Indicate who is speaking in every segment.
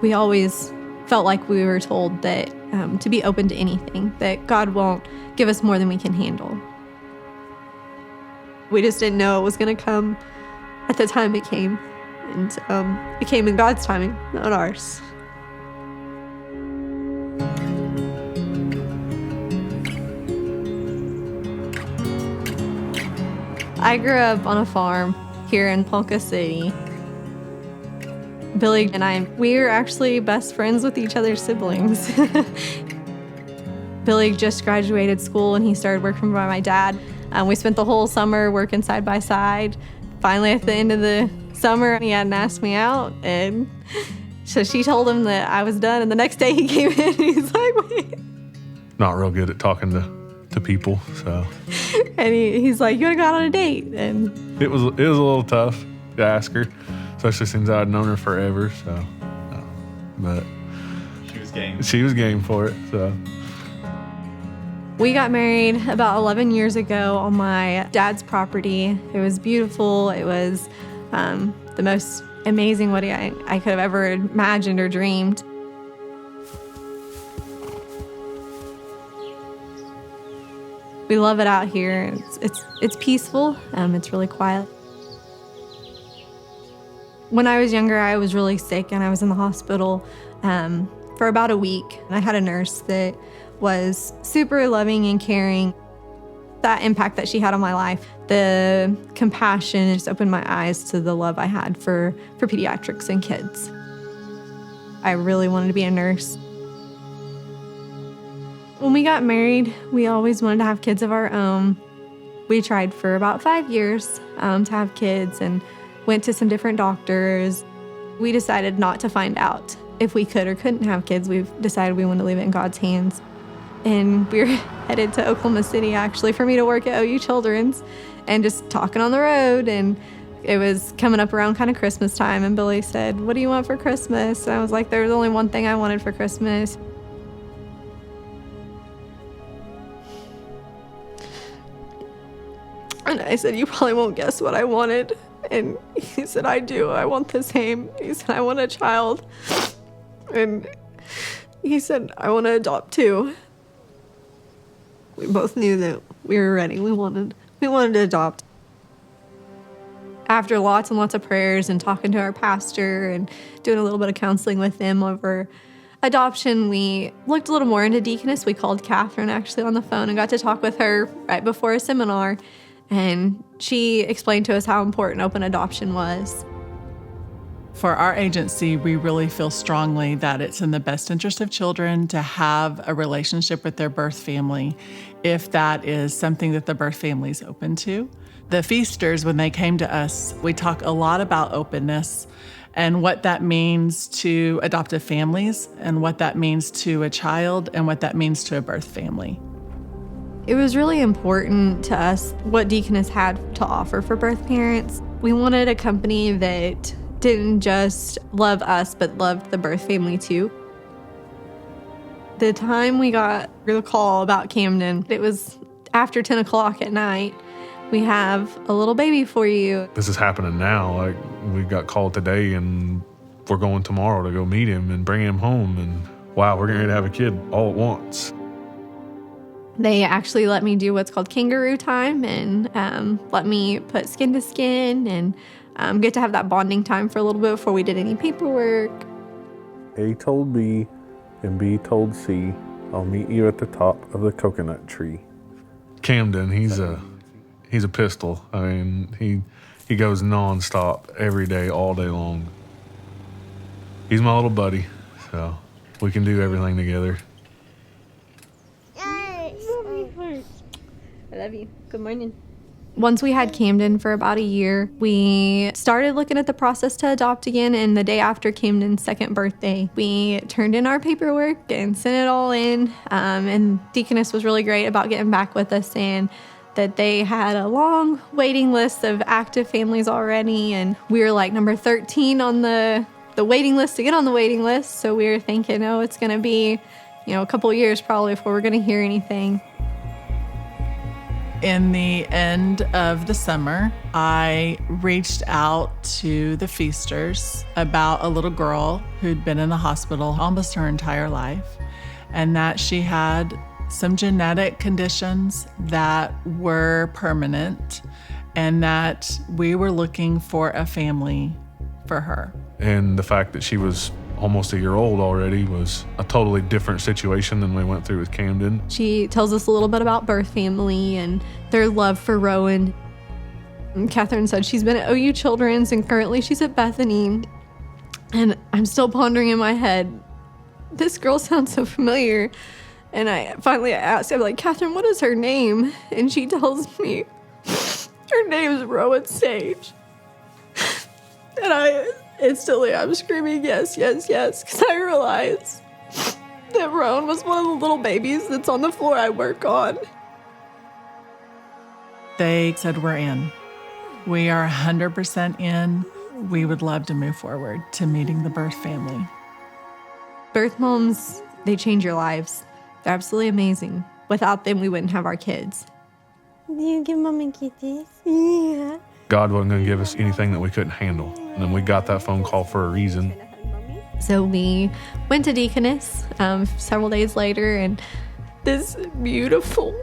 Speaker 1: We always felt like we were told that to be open to anything, that God won't give us more than we can handle. We just didn't know it was going to come at the time it came. And it came in God's timing, not ours. I grew up on a farm here in Ponca City. Billy and I, we were actually best friends with each other's siblings. Billy just graduated school and he started working by my dad. We spent the whole summer working side by side. Finally, at the end of the summer, he hadn't asked me out, and so she told him that I was done, and the next day he came in and he's like, wait.
Speaker 2: Not real good at talking to people, so.
Speaker 1: And he's like, you want to go out on a date? And
Speaker 2: It was a little tough to ask her, especially since I'd known her forever, so. But she was game for it, so.
Speaker 1: we got married about 11 years ago on my dad's property. It was beautiful. It was the most amazing wedding I could have ever imagined or dreamed. We love it out here. It's peaceful. It's really quiet. When I was younger, I was really sick and I was in the hospital for about a week. And I had a nurse that was super loving and caring. That impact that she had on my life, the compassion, just opened my eyes to the love I had for pediatrics and kids. I really wanted to be a nurse. When we got married, we always wanted to have kids of our own. We tried for about 5 years to have kids and went to some different doctors. We decided not to find out if we could or couldn't have kids. We've decided we wanted to leave it in God's hands. And we were headed to Oklahoma City, actually, for me to work at OU Children's and just talking on the road. And it was coming up around kind of Christmas time. And Billy said, what do you want for Christmas? And I was like, there was only one thing I wanted for Christmas. And I said, you probably won't guess what I wanted. And he said, I do. I want the same. He said, I want a child. And he said, I want to adopt too. We both knew that we were ready. We wanted to adopt. After lots and lots of prayers and talking to our pastor and doing a little bit of counseling with him over adoption, we looked a little more into Deaconess. We called Catherine actually on the phone and got to talk with her right before a seminar. And she explained to us how important open adoption was.
Speaker 3: For our agency, we really feel strongly that it's in the best interest of children to have a relationship with their birth family if that is something that the birth family is open to. The feasters, when they came to us, we talk a lot about openness and what that means to adoptive families and what that means to a child and what that means to a birth family.
Speaker 1: It was really important to us what Deaconess had to offer for birth parents. We wanted a company that didn't just love us, but loved the birth family too. The time we got the call about Camden, it was after 10 o'clock at night. We have a little baby for you.
Speaker 2: This is happening now. Like, we got called today and we're going tomorrow to go meet him and bring him home. And wow, we're going to have a kid all at once.
Speaker 1: They actually let me do what's called kangaroo time and let me put skin to skin and get to have that bonding time for a little bit before we did any paperwork.
Speaker 4: A told B and B told C, I'll meet you at the top of the coconut tree.
Speaker 2: Camden, he's a pistol. I mean, he goes nonstop every day, all day long. He's my little buddy, so we can do everything together.
Speaker 1: I love you. Good morning. Once we had Camden for about a year, we started looking at the process to adopt again, and the day after Camden's second birthday, we turned in our paperwork and sent it all in, and Deaconess was really great about getting back with us saying that they had a long waiting list of active families already, and we were like number 13 on the waiting list to get on the waiting list, so we were thinking, oh, it's going to be, a couple of years probably before we're going to hear anything.
Speaker 3: In the end of the summer, I reached out to the Feasters about a little girl who'd been in the hospital almost her entire life, and that she had some genetic conditions that were permanent, and that we were looking for a family for her.
Speaker 2: And the fact that she was almost a year old already was a totally different situation than we went through with Camden.
Speaker 1: She tells us a little bit about birth family and their love for Rowan. And Catherine said she's been at OU Children's and currently she's at Bethany. And I'm still pondering in my head, this girl sounds so familiar. And I finally asked, I'm like, Catherine, what is her name? And she tells me her name is Rowan Sage. And instantly I'm screaming, yes, yes, yes, because I realize that Rowan was one of the little babies that's on the floor I work on.
Speaker 3: They said, we're in. We are 100% in. We would love to move forward to meeting the birth family.
Speaker 1: Birth moms, they change your lives. They're absolutely amazing. Without them, we wouldn't have our kids.
Speaker 5: Do you give Mommy kisses? Yeah.
Speaker 2: God wasn't going to give us anything that we couldn't handle. And then we got that phone call for a reason.
Speaker 1: So we went to Deaconess several days later, and this beautiful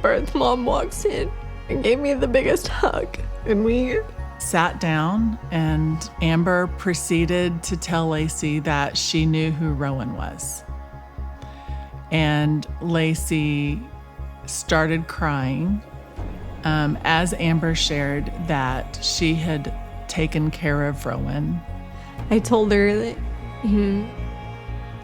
Speaker 1: birth mom walks in and gave me the biggest hug. And we
Speaker 3: Sat down, and Amber proceeded to tell Lacey that she knew who Rowan was. And Lacey started crying as Amber shared that she had taken care of Rowan.
Speaker 1: I told her that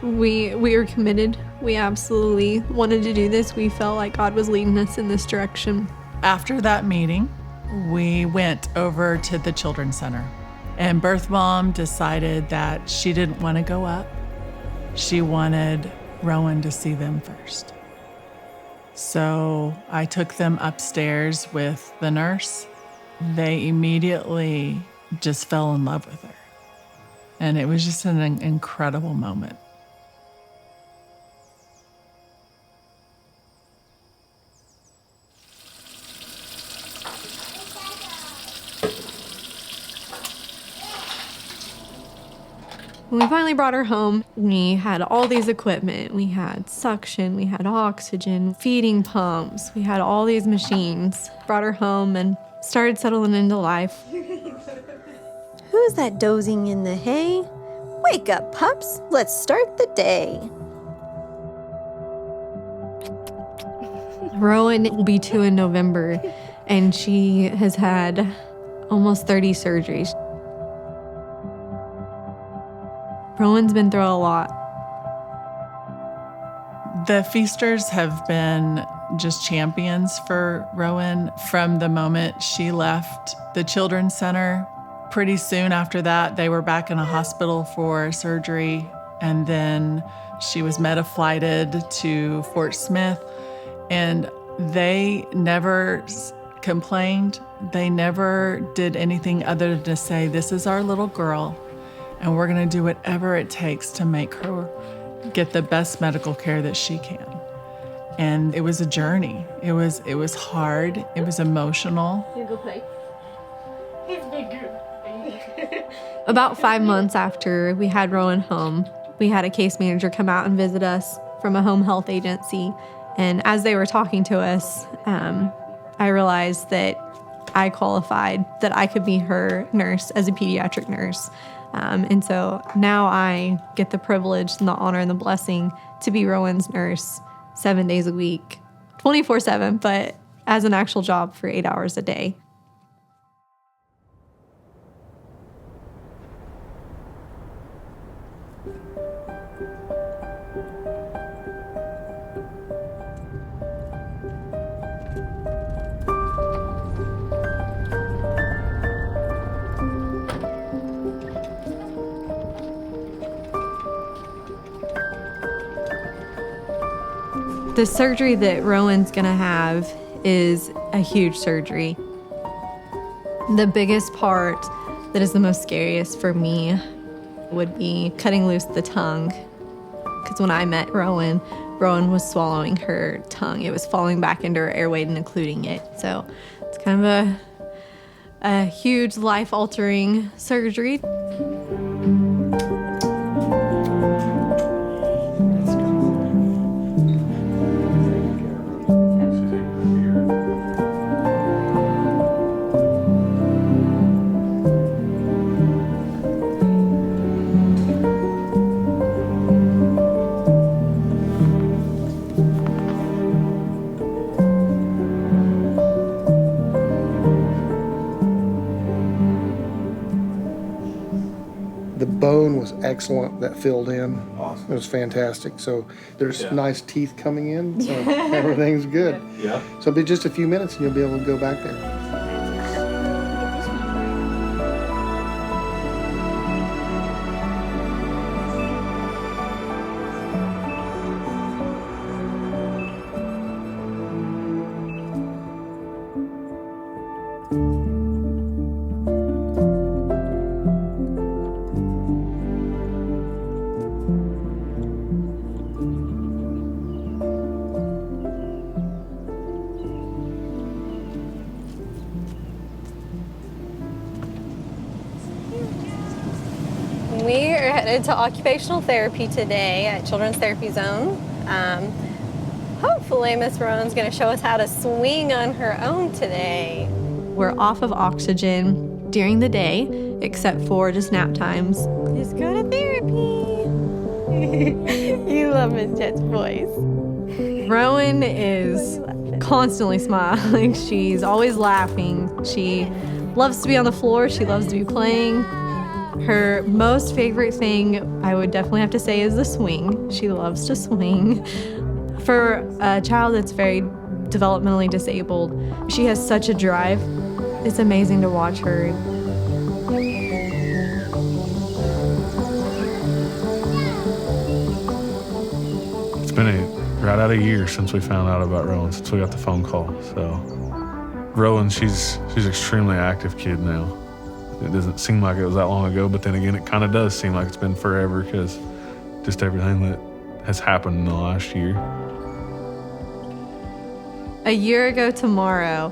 Speaker 1: we were committed. We absolutely wanted to do this. We felt like God was leading us in this direction.
Speaker 3: After that meeting, we went over to the Children's Center, and birth mom decided that she didn't want to go up. She wanted Rowan to see them first. So I took them upstairs with the nurse. They immediately just fell in love with her. And it was just an incredible moment.
Speaker 1: When we finally brought her home, we had all these equipment. We had suction, we had oxygen, feeding pumps, we had all these machines. Brought her home and started settling into life.
Speaker 5: Who's that dozing in the hay? Wake up, pups. Let's start the day.
Speaker 1: Rowan will be 2 in November, and she has had almost 30 surgeries. Rowan's been through a lot.
Speaker 3: The Feasters have been just champions for Rowan from the moment she left the Children's Center. Pretty soon after that, they were back in a hospital for surgery, and then she was meta-flighted to Fort Smith, and they never complained. They never did anything other than to say, this is our little girl, and we're going to do whatever it takes to make her get the best medical care that she can. And it was a journey. It was hard. It was emotional.
Speaker 1: About 5 months after we had Rowan home, we had a case manager come out and visit us from a home health agency. And as they were talking to us, I realized that I qualified, that I could be her nurse as a pediatric nurse. And so now I get the privilege and the honor and the blessing to be Rowan's nurse 7 days a week, 24/7, but as an actual job for 8 hours a day. The surgery that Rowan's gonna have is a huge surgery. The biggest part that is the most scariest for me would be cutting loose the tongue. Because when I met Rowan, Rowan was swallowing her tongue. It was falling back into her airway and occluding it. So it's kind of a huge life-altering surgery.
Speaker 6: The bone was excellent that filled in. Awesome. It was fantastic. So there's nice teeth coming in, so everything's good.
Speaker 2: Yeah.
Speaker 6: So it'll be just a few minutes and you'll be able to go back there.
Speaker 5: We are headed to occupational therapy today at Children's Therapy Zone. Hopefully Miss Rowan's going to show us how to swing on her own today.
Speaker 1: We're off of oxygen during the day, except for just nap times.
Speaker 5: Just go to therapy. You love Miss Jet's voice.
Speaker 1: Rowan is constantly smiling. She's always laughing. She loves to be on the floor. She loves to be playing. Her most favorite thing, I would definitely have to say, is the swing. She loves to swing. For a child that's very developmentally disabled, she has such a drive. It's amazing to watch her.
Speaker 2: It's been right at a year since we found out about Rowan, since we got the phone call. So Rowan, she's extremely active kid now. It doesn't seem like it was that long ago, but then again, it kind of does seem like it's been forever because just everything that has happened in the last year.
Speaker 1: A year ago tomorrow,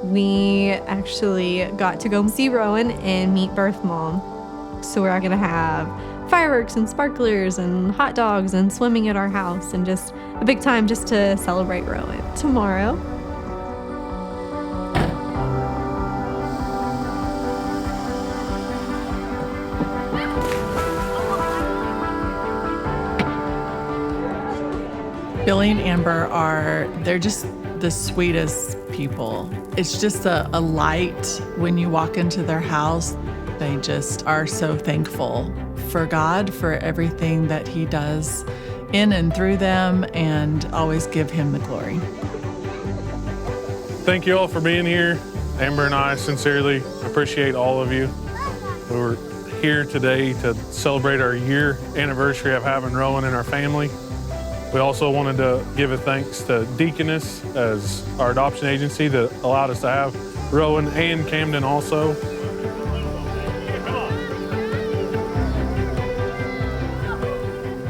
Speaker 1: we actually got to go see Rowan and meet birth mom. So we're gonna have fireworks and sparklers and hot dogs and swimming at our house and just a big time just to celebrate Rowan tomorrow.
Speaker 3: Billy and Amber they're just the sweetest people. It's just a light when you walk into their house. They just are so thankful for God, for everything that He does in and through them, and always give Him the glory.
Speaker 2: Thank you all for being here. Amber and I sincerely appreciate all of you. We were here today to celebrate our year anniversary of having Rowan in our family. We also wanted to give a thanks to Deaconess as our adoption agency that allowed us to have Rowan and Camden also.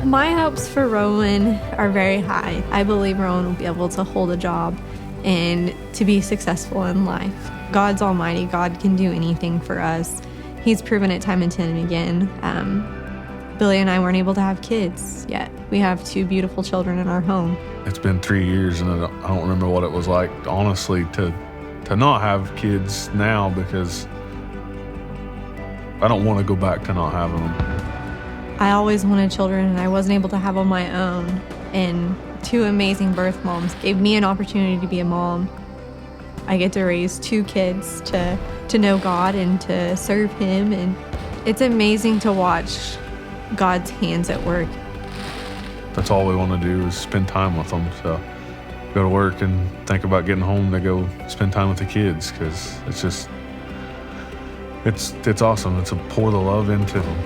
Speaker 1: My hopes for Rowan are very high. I believe Rowan will be able to hold a job and to be successful in life. God's almighty. God can do anything for us. He's proven it time and time again. Billy and I weren't able to have kids yet. We have 2 beautiful children in our home.
Speaker 2: It's been 3 years and I don't remember what it was like, honestly, to not have kids now because I don't want to go back to not having them.
Speaker 1: I always wanted children and I wasn't able to have on my own. And 2 amazing birth moms gave me an opportunity to be a mom. I get to raise 2 kids to know God and to serve Him. And it's amazing to watch God's hands at work.
Speaker 2: That's all we want to do is spend time with them. So go to work and think about getting home to go spend time with the kids because it's awesome. It's to pour the love into them.